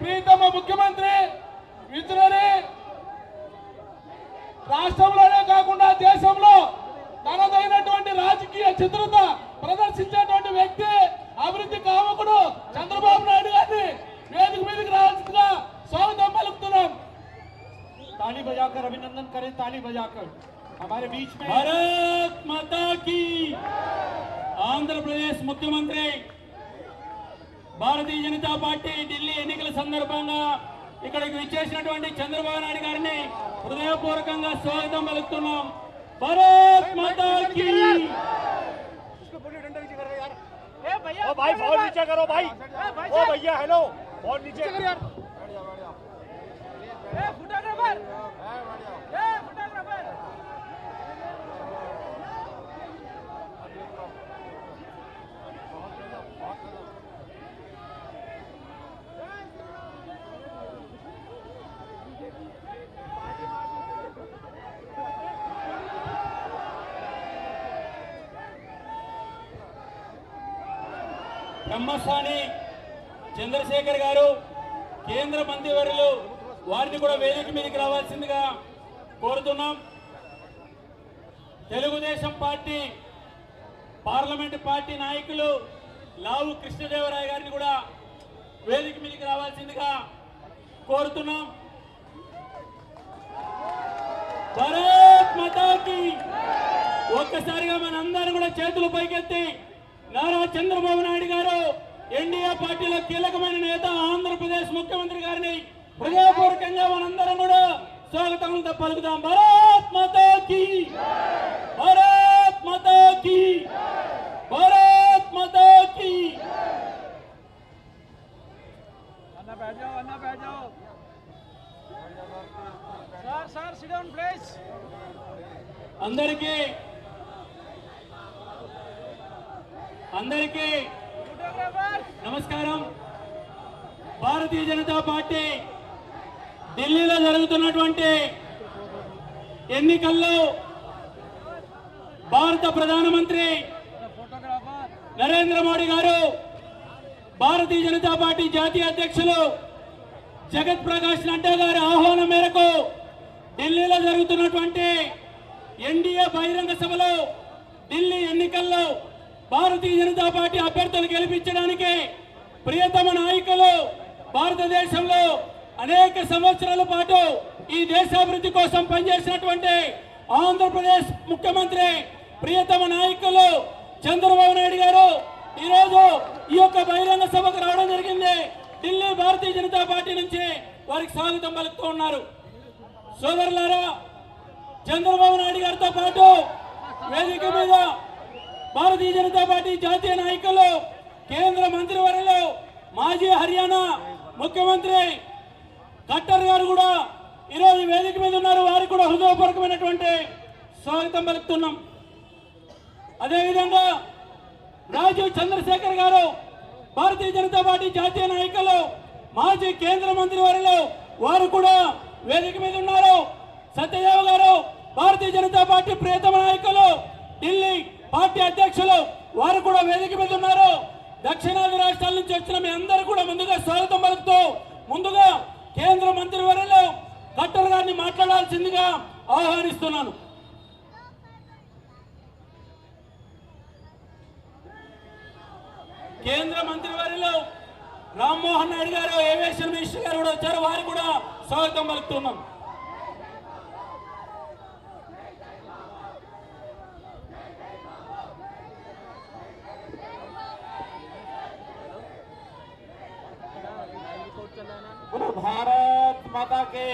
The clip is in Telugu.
ప్రీతమ ముఖ్యమంత్రి విజనరీ రాష్ట్రంలోనే కాకుండా దేశంలో తనదైనటువంటి రాజకీయ చిత్రత ప్రదర్శించేటువంటి వ్యక్తి అభివృద్ధి కావకుడు చంద్రబాబు నాయుడు గారిని వేదిక మీదకి రావాల్సిందిగా స్వాగతం పలుకుతున్నాం। ताली बजाकर अभिनंदन करें, ताली बजाकर हमारे बीच में भारत माता की। आंध्र प्रदेश मुख्यमंत्री భారతీయ జనతా పార్టీ ఢిల్లీ ఎన్నికల సందర్భంగా ఇక్కడికి విచ్చేసినటువంటి చంద్రబాబు నాయుడు గారిని హృదయపూర్వకంగా స్వాగతం పలుకుతున్నాం। భారత్ మాతా की। ओ भाई फोन नीचे करो भाई, ओ भैया हेलो फोन नीचे कर यार। फोटोग्राफर బ్రహ్మస్వామి చంద్రశేఖర్ గారు కేంద్ర మంత్రివర్యులు వారిని కూడా వేదిక మీదకి రావాల్సిందిగా కోరుతున్నాం। తెలుగుదేశం పార్టీ పార్లమెంట్ పార్టీ నాయకులు లావు కృష్ణదేవరాయ గారిని కూడా వేదిక మీదకి రావాల్సిందిగా కోరుతున్నాం। భారత్ మాతా की। ఒక్కసారిగా మనందరం కూడా చేతులు పైకెత్తి నారా చంద్రబాబు నాయుడు గారు ఎన్డీఏ పార్టీలో కీలకమైన నేత ఆంధ్రప్రదేశ్ ముఖ్యమంత్రి గారిని హృదయపూర్వకంగా మనందరం కూడా స్వాగతం పలుకుదాం। భారత్ మాతా की, భారత్ మాతా की, భారత్ మాతా की। अन्ना बैठ जाओ सर सिट डाउन प्लीज। అందరికీ నమస్కారం। భారతీయ జనతా పార్టీ ఢిల్లీలో జరుగుతున్నటువంటి ఎన్నికల్లో భారత ప్రధానమంత్రి నరేంద్ర మోడీ గారు భారతీయ జనతా పార్టీ జాతీయ అధ్యక్షులు జగత్ ప్రకాష్ నడ్డా గారి ఆహ్వానం మేరకు ఢిల్లీలో జరుగుతున్నటువంటి ఎన్డీఏ బహిరంగ సభలో ఢిల్లీ ఎన్నికల్లో భారతీయ జనతా పార్టీ అభ్యర్థులు గెలిపించడానికి ప్రియతమ నాయకులు భారతదేశంలో అనేక సంవత్సరాల పాటు ఈ దేశాభివృద్ధి కోసం పనిచేసినటువంటి ఆంధ్రప్రదేశ్ ముఖ్యమంత్రి ప్రియతమ నాయకులు చంద్రబాబు నాయుడు గారు ఈరోజు ఈ యొక్క బహిరంగ సభకు రావడం జరిగింది। ఢిల్లీ భారతీయ జనతా పార్టీ నుంచి వారికి స్వాగతం పలుకుతూ ఉన్నారు। సోదరులారా, చంద్రబాబు నాయుడు గారితో పాటు వేదిక మీద భారతీయ జనతా పార్టీ జాతీయ నాయకులు కేంద్ర మంత్రివర్యులు మాజీ హర్యానా ముఖ్యమంత్రి ఖట్టర్ గారు కూడా ఈరోజు వేదిక మీద ఉన్నారు। వారికి కూడా హృదయపూర్వకమైనటువంటి స్వాగతం పలుకుతున్నాం। అదేవిధంగా రాజీవ్ చంద్రశేఖర్ గారు భారతీయ జనతా పార్టీ జాతీయ నాయకులు మాజీ కేంద్ర మంత్రివర్యులు వారు కూడా వేదిక మీద ఉన్నారు। సత్యదేవ్ గారు భారతీయ జనతా పార్టీ ప్రియతమ నాయకులు ఢిల్లీ పార్టీ అధ్యక్షులు వారు కూడా వేదిక మీద ఉన్నారు। దక్షిణాది రాష్ట్రాల నుంచి వచ్చిన మీ అందరూ కూడా ముందుగా స్వాగతం పలుకుతూ ముందుగా కేంద్ర మంత్రివర్యులు ఖట్టర్ గారిని మాట్లాడాల్సిందిగా ఆహ్వానిస్తున్నాను। కేంద్ర మంత్రివర్యులు రామ్మోహన్ నాయుడు గారు ఏవియేషన్ మినిస్టర్ గారు కూడా వచ్చారు, వారికి కూడా స్వాగతం పలుకుతున్నాం। भारत माता की।